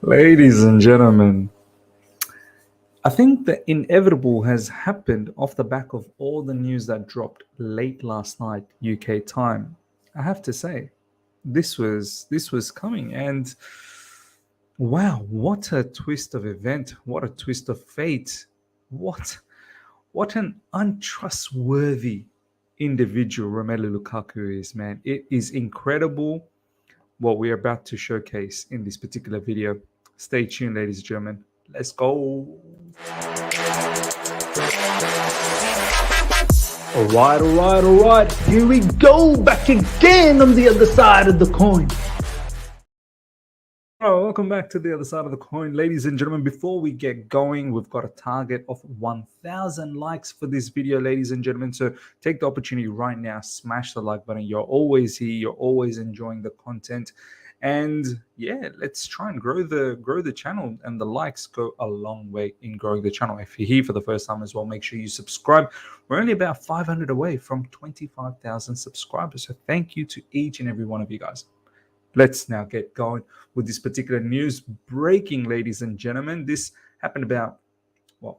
Ladies and gentlemen, I think the inevitable has happened off the back of all the news that dropped late last night UK time. I have to say, this was coming, and wow, what a twist of event, what a twist of fate. What an untrustworthy individual Romelu Lukaku is, man. It is incredible what we're about to showcase in this particular video. Stay tuned, ladies and gentlemen. Let's go. All right. Here we go, back again on the other side of the coin. Oh, welcome back to the other side of the coin, ladies and gentlemen. Before we get going, we've got a target of 1,000 likes for this video, ladies and gentlemen. So take the opportunity right now, smash the like button. You're always here, you're always enjoying the content, and yeah, let's try and grow the channel. And the likes go a long way in growing the channel. If you're here for the first time as well, make sure you subscribe. We're only about 500 away from 25,000 subscribers, so thank you to each and every one of you guys. Let's now get going with this particular news breaking, ladies and gentlemen. This happened about,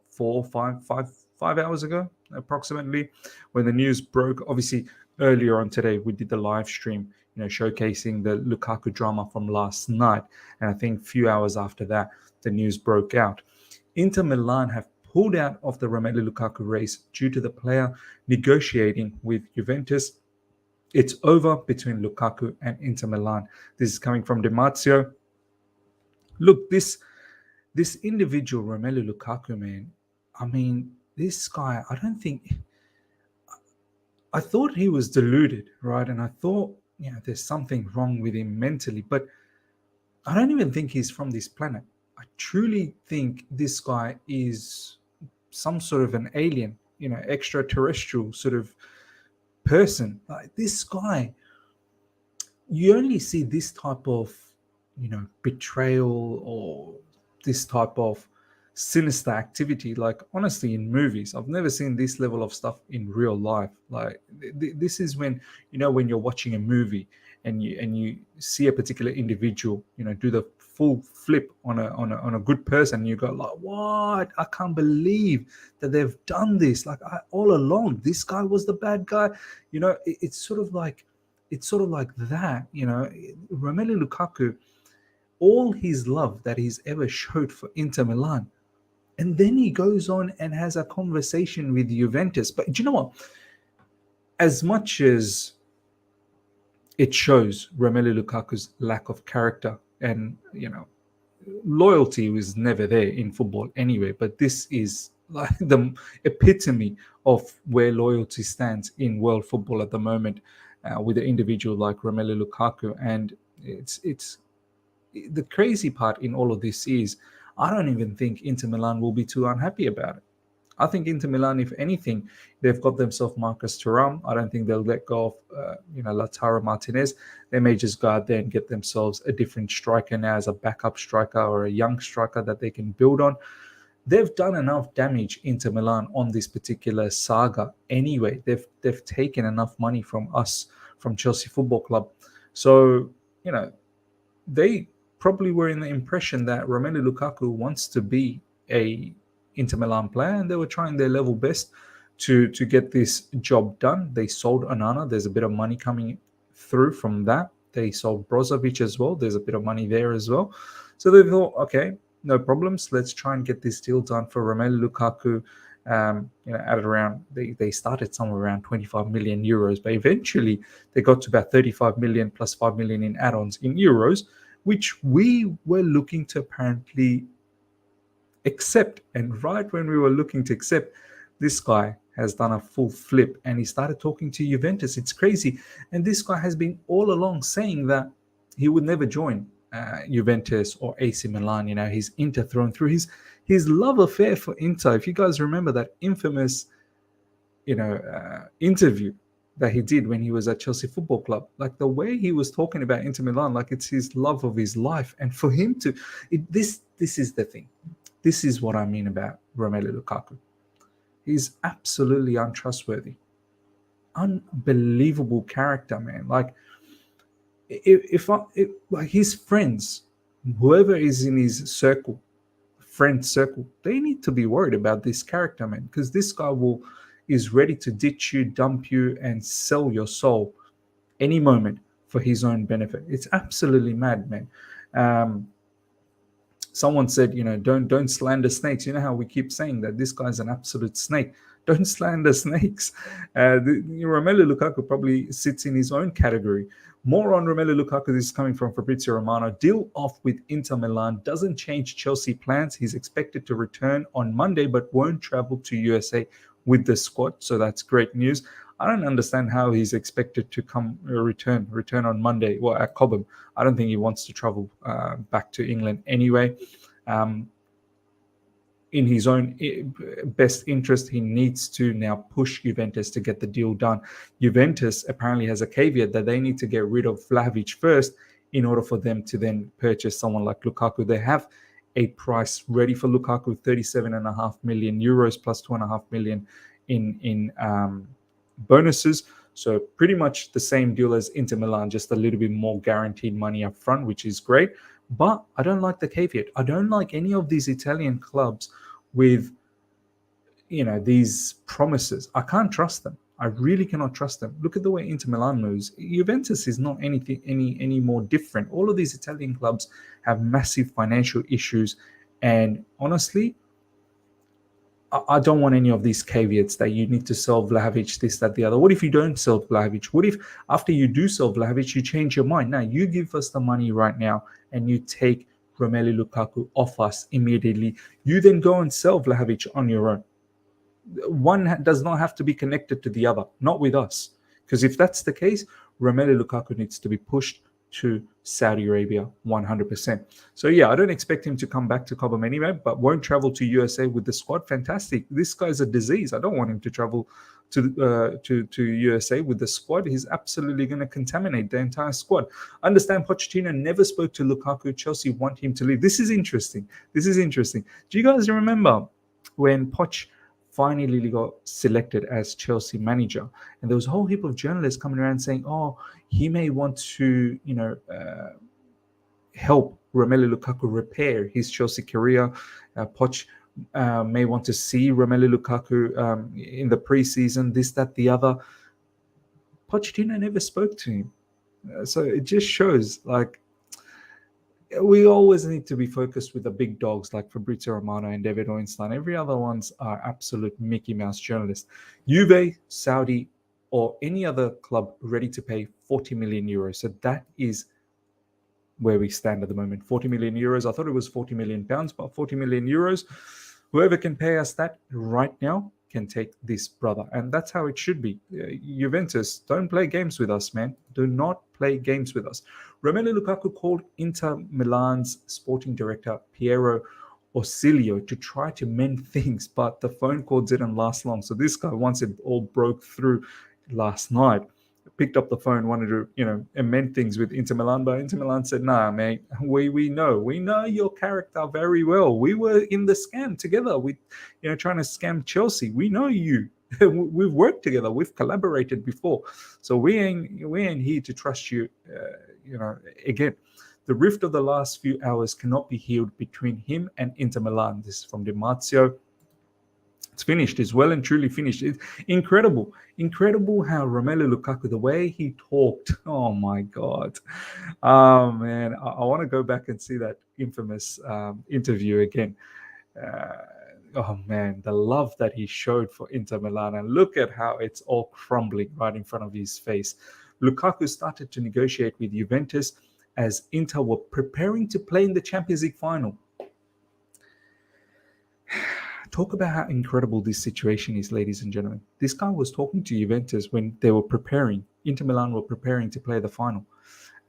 5 hours ago, approximately, when the news broke. Obviously, earlier on today, we did the live stream, showcasing the Lukaku drama from last night. And I think a few hours after that, the news broke out. Inter Milan have pulled out of the Romelu Lukaku race due to the player negotiating with Juventus. It's over between Lukaku and Inter Milan. This is coming from Dematio. Look, this individual, Romelu Lukaku, man, I mean, this guy, I thought he was deluded, right? And I thought, there's something wrong with him mentally, but I don't even think he's from this planet. I truly think this guy is some sort of an alien, extraterrestrial sort of person. Like this guy, you only see this type of betrayal or this type of sinister activity, like, honestly, in movies. I've never seen this level of stuff in real life. Like this is when when you're watching a movie and you see a particular individual do the full flip on a good person, you go like, what? I can't believe that they've done this. Like, all along this guy was the bad guy. It's sort of like that. Romelu Lukaku, all his love that he's ever showed for Inter Milan, and then he goes on and has a conversation with Juventus. But do you know what? As much as it shows Romelu Lukaku's lack of character, and loyalty was never there in football anyway, but this is like the epitome of where loyalty stands in world football at the moment, with an individual like Romelu Lukaku. And it's the crazy part in all of this is, I don't even think Inter Milan will be too unhappy about it. I think Inter Milan, if anything, they've got themselves Marcus Thuram. I don't think they'll let go of, Lautaro Martinez. They may just go out there and get themselves a different striker now as a backup striker or a young striker that they can build on. They've done enough damage, Inter Milan, on this particular saga anyway. They've taken enough money from us, from Chelsea Football Club. So, they probably were in the impression that Romelu Lukaku wants to be a Inter Milan player, and they were trying their level best to get this job done. They sold Onana. There's a bit of money coming through from that. They sold Brozovic as well. There's a bit of money there as well. So they thought, okay, no problems. Let's try and get this deal done for Romelu Lukaku. At around, they started somewhere around 25 million euros, but eventually they got to about 35 million plus 5 million in add-ons in euros, which we were looking to apparently accept. And right when we were looking to accept, this guy has done a full flip and he started talking to Juventus. It's crazy. And this guy has been all along saying that he would never join Juventus or AC Milan. He's Inter thrown through. His love affair for Inter, if you guys remember that infamous interview that he did when he was at Chelsea Football Club, like the way he was talking about Inter Milan, like it's his love of his life. And for him to this is the thing. This is what I mean about Romelu Lukaku. He's absolutely untrustworthy. unbelievable character, man. Like if like his friends, whoever is in his circle, friend circle, they need to be worried about this character, man, because this guy will is ready to ditch you, dump you, and sell your soul any moment for his own benefit. It's absolutely mad, man. Um, Someone said, don't slander snakes. You know how we keep saying that this guy's an absolute snake. Don't slander snakes. Romelu Lukaku probably sits in his own category. More on Romelu Lukaku. This is coming from Fabrizio Romano. Deal off with Inter Milan doesn't change Chelsea plans. He's expected to return on Monday, but won't travel to USA with the squad. So that's great news. I don't understand how he's expected to return on Monday. Well, at Cobham, I don't think he wants to travel back to England anyway. Um, in his own best interest, he needs to now push Juventus to get the deal done. Juventus apparently has a caveat that they need to get rid of Vlahovic first in order for them to then purchase someone like Lukaku. They have a price ready for Lukaku, 37.5 million euros plus 2.5 million in bonuses. So pretty much the same deal as Inter Milan, just a little bit more guaranteed money up front, which is great. But I don't like the caveat. I don't like any of these Italian clubs with, these promises. I can't trust them. I really cannot trust them. Look at the way Inter Milan moves. Juventus is not anything any more different. All of these Italian clubs have massive financial issues, and honestly, I don't want any of these caveats that you need to sell Vlahovic, this, that, the other. What if you don't sell Vlahovic? What if after you do sell Vlahovic, you change your mind? Now, you give us the money right now and you take Romelu Lukaku off us immediately. You then go and sell Vlahovic on your own. One does not have to be connected to the other, not with us. Because if that's the case, Romelu Lukaku needs to be pushed to Saudi Arabia 100%. So yeah, I don't expect him to come back to Cobham anyway, but won't travel to USA with the squad. Fantastic. This guy's a disease. I don't want him to travel to USA with the squad. He's absolutely going to contaminate the entire squad. Understand Pochettino never spoke to Lukaku. Chelsea want him to leave. This is interesting. Do you guys remember when Poch finally got selected as Chelsea manager, and there was a whole heap of journalists coming around saying, "Oh, he may want to, help Romelu Lukaku repair his Chelsea career. Poch may want to see Romelu Lukaku in the preseason, this, that, the other." Pochettino never spoke to him, so it just shows like we always need to be focused with the big dogs like Fabrizio Romano and David Orenstein. Every other ones are absolute Mickey Mouse journalists. Juve, Saudi, or any other club ready to pay 40 million euros. So that is where we stand at the moment. 40 million euros. I thought it was 40 million pounds, but 40 million euros. Whoever can pay us that right now can take this brother. And that's how it should be. Juventus, don't play games with us, man. Do not play games with us. Romelu Lukaku called Inter Milan's sporting director, Piero Orsilio, to try to mend things, but the phone call didn't last long. So this guy, once it all broke through last night, picked up the phone, wanted to, amend things with Inter Milan, but Inter Milan said, "Nah, mate, we know your character very well. We were in the scam together with, trying to scam Chelsea. We know you. We've worked together. We've collaborated before. So we ain't here to trust you, again." The rift of the last few hours cannot be healed between him and Inter Milan. This is from Di Marzio. It's finished. It's well and truly finished. It's incredible how Romelu Lukaku, the way he talked. Oh my God, man! I want to go back and see that infamous interview again. Oh man, the love that he showed for Inter Milan, and look at how it's all crumbling right in front of his face. Lukaku started to negotiate with Juventus as Inter were preparing to play in the Champions League final. Talk about how incredible this situation is, ladies and gentlemen. This guy was talking to Juventus when they were preparing. Inter Milan were preparing to play the final.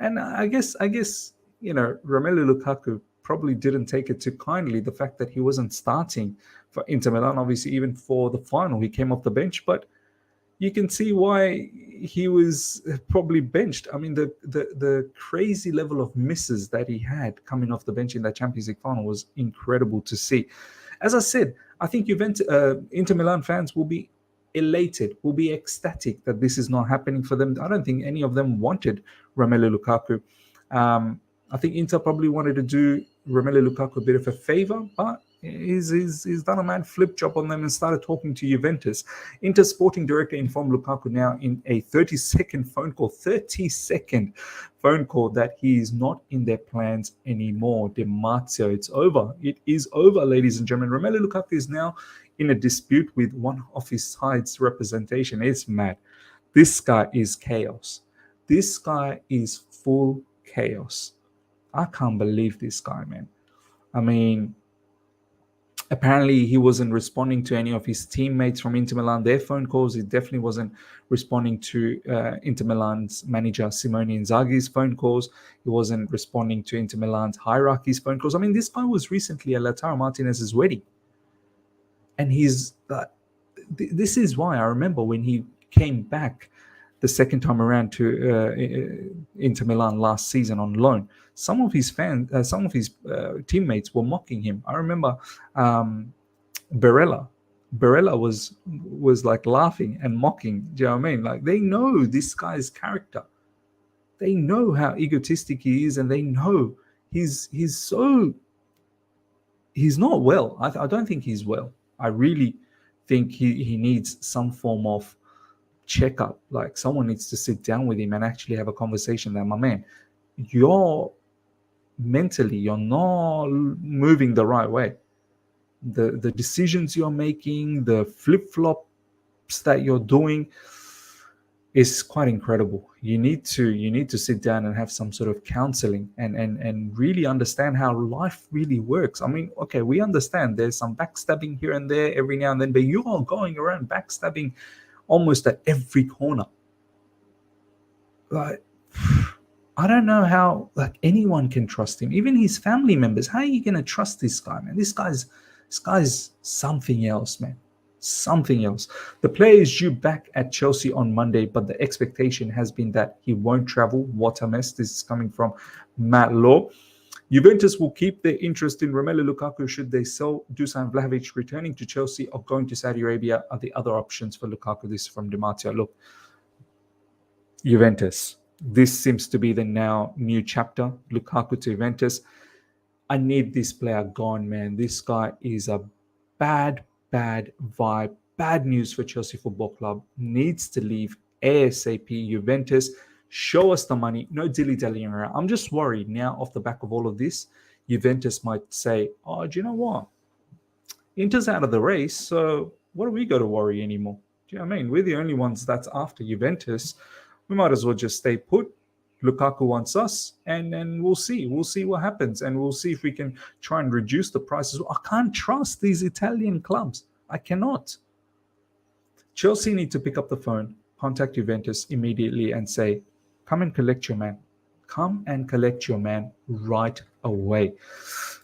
And I guess, Romelu Lukaku probably didn't take it too kindly, the fact that he wasn't starting for Inter Milan. Obviously, even for the final, he came off the bench, but you can see why he was probably benched. I mean, the crazy level of misses that he had coming off the bench in that Champions League final was incredible to see. As I said, I think Inter Milan fans will be elated, will be ecstatic that this is not happening for them. I don't think any of them wanted Romelu Lukaku. I think Inter probably wanted to do Romelu Lukaku a bit of a favor, but he's done a mad flip job on them and started talking to Juventus. Inter sporting director informed Lukaku now in a 30-second phone call, 30-second phone call, that he is not in their plans anymore. Di Marzio, it's over. It is over, ladies and gentlemen. Romelu Lukaku is now in a dispute with one of his side's representation. It's mad. This guy is chaos. This guy is full chaos. I can't believe this guy, man. I mean, apparently he wasn't responding to any of his teammates from Inter Milan, their phone calls. He definitely wasn't responding to Inter Milan's manager Simone Inzaghi's phone calls. He wasn't responding to Inter Milan's hierarchy's phone calls. I mean, this guy was recently at Lautaro Martinez's wedding. And he's this is why I remember when he came back the second time around to Inter Milan last season on loan, some of his teammates were mocking him. I remember Barella was like laughing and mocking. Do you know what I mean? Like, they know this guy's character. They know how egotistic he is, and they know he's not well. I don't think he's well. I really think he needs some form of checkup. Like, someone needs to sit down with him and actually have a conversation that, my man, you're not moving the right way. The decisions you're making, the flip-flops that you're doing is quite incredible. You need to sit down and have some sort of counseling and really understand how life really works. I mean, okay, we understand there's some backstabbing here and there every now and then, but you are going around backstabbing almost at every corner. Like, I don't know how anyone can trust him, even his family members. How are you going to trust this guy, man? This guy's something else, man. Something else. The player is due back at Chelsea on Monday, but the expectation has been that he won't travel. What a mess. This is coming from Matt Law. Juventus will keep their interest in Romelu Lukaku should they sell Dusan Vlahovic. Returning to Chelsea or going to Saudi Arabia are the other options for Lukaku. This is from Di Marzio. Look, Juventus. This seems to be the now new chapter. Lukaku to Juventus. I need this player gone, man. This guy is a bad vibe. Bad news for Chelsea Football Club. Needs to leave ASAP. Juventus, show us the money. No dilly-dallying around. I'm just worried now off the back of all of this. Juventus might say, oh, do you know what? Inter's out of the race, so what do we got to worry anymore? Do you know what I mean? We're the only ones that's after Juventus. We might as well just stay put. Lukaku wants us, and we'll see. We'll see what happens, and we'll see if we can try and reduce the prices. I can't trust these Italian clubs. I cannot. Chelsea need to pick up the phone, contact Juventus immediately and say, come and collect your man. Come and collect your man right away.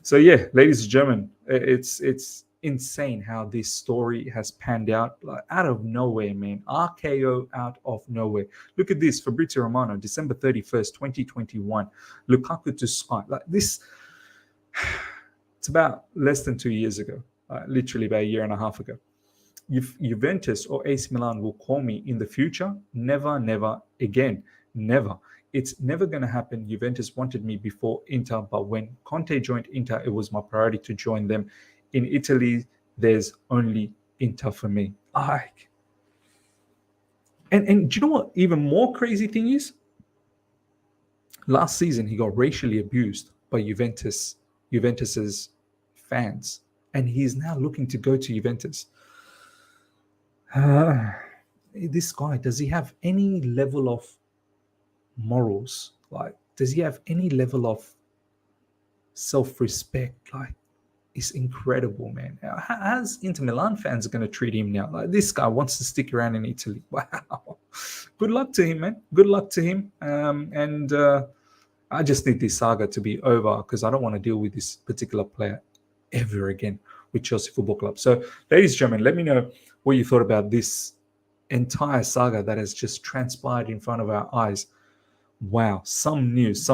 So yeah, ladies and gentlemen, it's insane how this story has panned out, out of nowhere, man. RKO out of nowhere. Look at this. Fabrizio Romano, December 31st, 2021. Lukaku to Sky. Like this, it's about less than 2 years ago, literally about a year and a half ago. If Juventus or AC Milan will call me in the future, never again. Never. It's never going to happen. Juventus wanted me before Inter, but when Conte joined Inter, it was my priority to join them. In Italy, there's only Inter for me. And do you know what even more crazy thing is? Last season, he got racially abused by Juventus's fans, and he's now looking to go to Juventus. This guy, does he have any level of morals? Like, does he have any level of self-respect? Like, it's incredible, man. How's Inter Milan fans are going to treat him now? Like, this guy wants to stick around in Italy. Wow. Good luck to him, man. Good luck to him. I just need this saga to be over because I don't want to deal with this particular player ever again with Chelsea Football Club. So, ladies and gentlemen, let me know what you thought about this entire saga that has just transpired in front of our eyes. Wow, some news.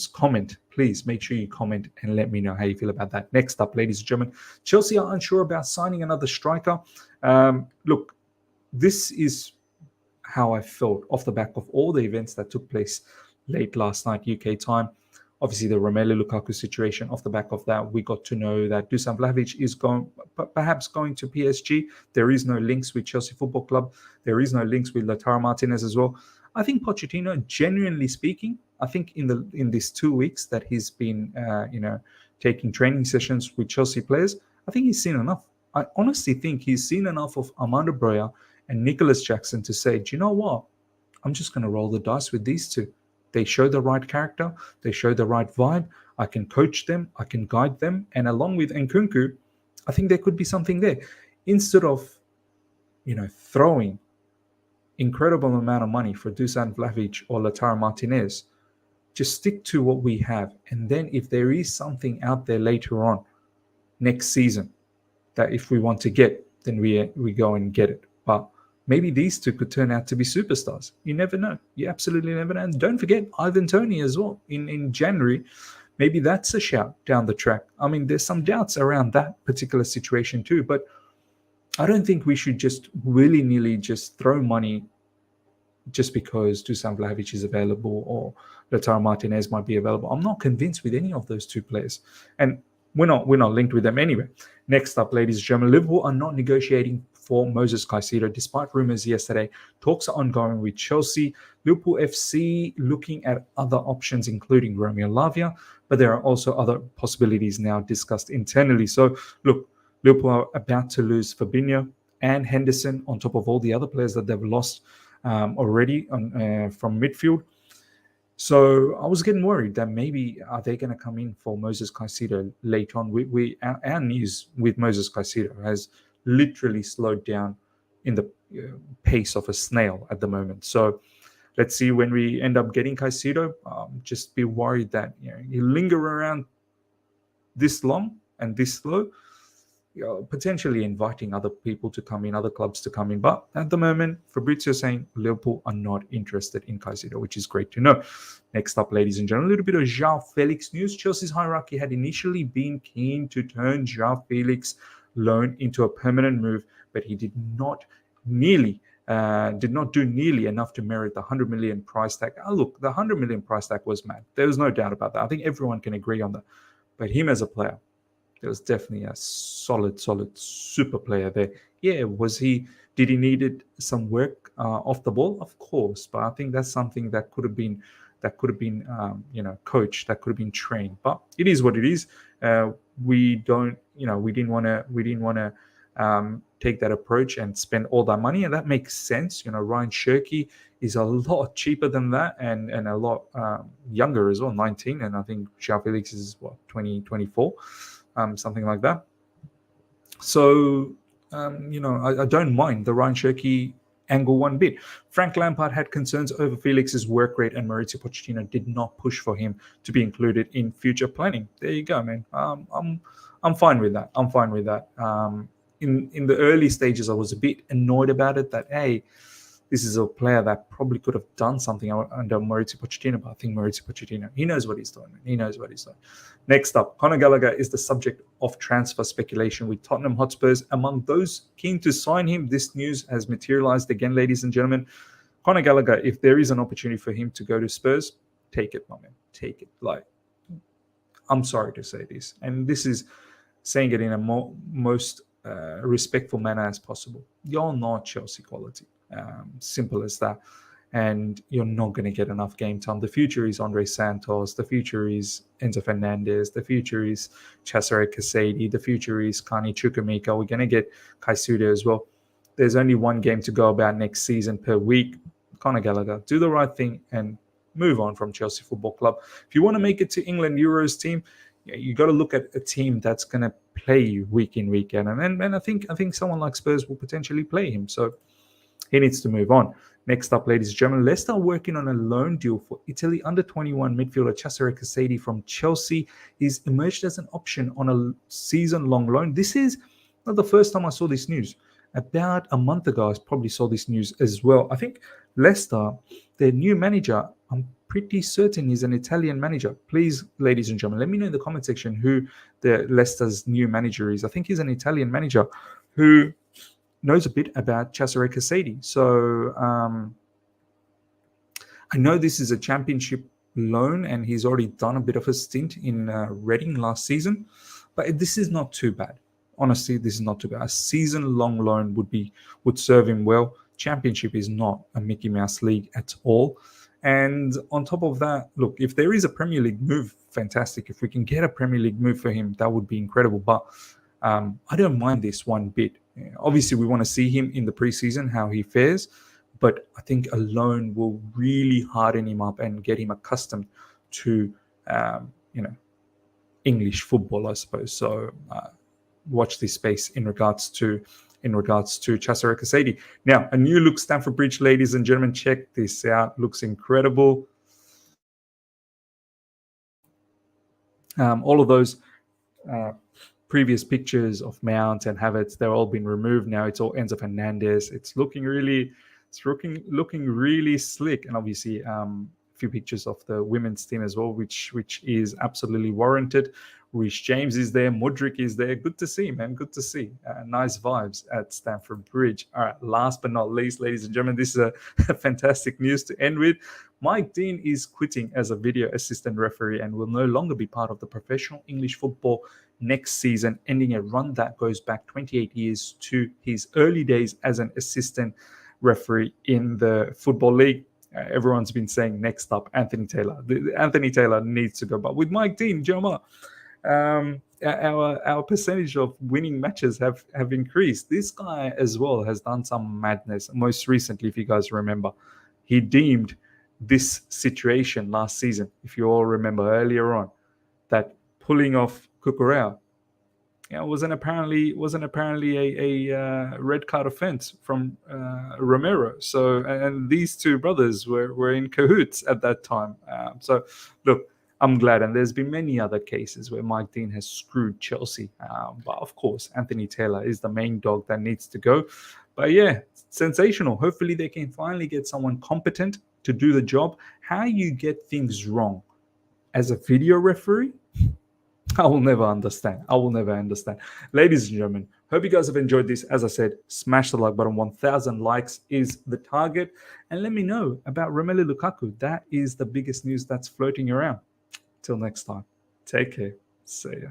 Comment, please. Make sure you comment and let me know how you feel about that. Next up, ladies and gentlemen, Chelsea are unsure about signing another striker. Look, this is how I felt off the back of all the events that took place late last night UK time. Obviously, the Romelu Lukaku situation. Off the back of that, we got to know that Dusan Vlahovic is perhaps going to PSG. There is no links with Chelsea Football Club. There is no links with Lautaro Martinez as well. I think Pochettino, genuinely speaking, I think in these 2 weeks that he's been, taking training sessions with Chelsea players, I think he's seen enough. I honestly think he's seen enough of Armando Broja and Nicholas Jackson to say, do you know what? I'm just going to roll the dice with these two. They show the right character. They show the right vibe. I can coach them. I can guide them. And along with Nkunku, I think there could be something there. Instead of, throwing incredible amount of money for Dusan Vlahovic or Lautaro Martinez, just stick to what we have. And then if there is something out there later on, next season, that if we want to get, then we go and get it. But maybe these two could turn out to be superstars. You never know. You absolutely never know. And don't forget Ivan Toney as well in January. Maybe that's a shout down the track. I mean, there's some doubts around that particular situation too. But I don't think we should just willy-nilly just throw money just because Dusan Vlahovic is available or Lautaro Martinez might be available. I'm not convinced with any of those two players. And we're not linked with them anyway. Next up, ladies and gentlemen, Liverpool are not negotiating for Moses Caicedo, despite rumours yesterday. Talks are ongoing with Chelsea. Liverpool FC looking at other options, including Romeo Lavia, but there are also other possibilities now discussed internally. So, look, Liverpool are about to lose Fabinho and Henderson on top of all the other players that they've lost already from midfield. So I was getting worried that maybe are they going to come in for Moses Caicedo later on? Our news with Moses Caicedo has literally slowed down in the pace of a snail at the moment. So let's see when we end up getting Caicedo. Just be worried that you linger around this long and this slow, potentially inviting other people to come in, other clubs to come in. But at the moment, Fabrizio saying Liverpool are not interested in Caicedo, which is great to know. Next up, ladies and gentlemen, a little bit of João Felix news. Chelsea's hierarchy had initially been keen to turn João Felix loan into a permanent move, but he did not do nearly enough to merit the 100 million price tag. Look, the 100 million price tag was mad. There was no doubt about that. I think everyone can agree on that. But him as a player, there was definitely a solid super player there. Yeah, did he needed some work off the ball? Of course, but I think that's something that could have been coached, that could have been trained. But it is what it is. We didn't want to take that approach and spend all that money, and that makes sense. Ryan Cherky is a lot cheaper than that, and a lot younger as well, 19, and I think João Felix is 24. Something like that. So, I don't mind the Ryan Cherky angle one bit. Frank Lampard had concerns over Felix's work rate, and Maurizio Pochettino did not push for him to be included in future planning. There you go, man. I'm fine with that. In the early stages, I was a bit annoyed about it. That this is a player that probably could have done something under Maurizio Pochettino, but I think Maurizio Pochettino, he knows what he's doing. Next up, Conor Gallagher is the subject of transfer speculation with Tottenham Hotspurs. Among those keen to sign him, this news has materialized again, ladies and gentlemen. Conor Gallagher, if there is an opportunity for him to go to Spurs, take it, my man. Take it. I'm sorry to say this, and this is saying it in a most respectful manner as possible. You're not Chelsea quality. Simple as that. And you're not going to get enough game time. The future is Andre Santos. The future is Enzo Fernandez. The future is Cesare Caicedo. The future is Kani Chukwuemeka. We're going to get Caicedo as well. There's only one game to go about next season per week. Conor Gallagher, do the right thing and move on from Chelsea Football Club. If you want to make it to England Euros team, you got to look at a team that's going to play you week in, week out. And I think someone like Spurs will potentially play him. So he needs to move on. Next up, ladies and gentlemen, Leicester are working on a loan deal for Italy under-21 midfielder Cesare Caicedo from Chelsea. He's emerged as an option on a season-long loan. This is not the first time I saw this news. About a month ago, I probably saw this news as well. I think Leicester, their new manager, I'm pretty certain he's an Italian manager. Please, ladies and gentlemen, let me know in the comment section who the Leicester's new manager is. I think he's an Italian manager who knows a bit about Cesare Caicedo. So I know this is a championship loan, and he's already done a bit of a stint in Reading last season, but this is not too bad. Honestly, this is not too bad. A season-long loan would serve him well. Championship is not a Mickey Mouse league at all. And on top of that, look, if there is a Premier League move, fantastic. If we can get a Premier League move for him, that would be incredible. But I don't mind this one bit. Obviously, we want to see him in the preseason, how he fares. But I think a loan will really harden him up and get him accustomed to, English football, I suppose. So watch this space in regards to Cesare Caicedo. Now, a new look Stamford Bridge, ladies and gentlemen. Check this out. Looks incredible. All of those previous pictures of Mount and Havertz, they're all been removed now. It's all Enzo Fernandez. It's looking really slick, and obviously a few pictures of the women's team as well, which is absolutely warranted. Reece James is there, Mudryk is there. Good to see, man. Good to see. Nice vibes at Stamford Bridge. All right, last but not least, ladies and gentlemen, this is a fantastic news to end with. Mike Dean is quitting as a video assistant referee and will no longer be part of the professional English football next season, ending a run that goes back 28 years to his early days as an assistant referee in the Football League. Everyone's been saying next up, Anthony Taylor. Anthony Taylor needs to go. But with Mike Dean, Joma, our percentage of winning matches have increased. This guy as well has done some madness. Most recently, if you guys remember, he deemed this situation last season, if you all remember earlier on, that pulling off Cucurella wasn't apparently a red card offense from Romero. So, and these two brothers were in cahoots at that time. So, look, I'm glad. And there's been many other cases where Mike Dean has screwed Chelsea. But of course, Anthony Taylor is the main dog that needs to go. But yeah, sensational. Hopefully they can finally get someone competent to do the job. How you get things wrong as a video referee, I will never understand. Ladies and gentlemen, hope you guys have enjoyed this. As I said, smash the like button. 1,000 likes is the target. And let me know about Romelu Lukaku. That is the biggest news that's floating around. Till next time, take care. See ya.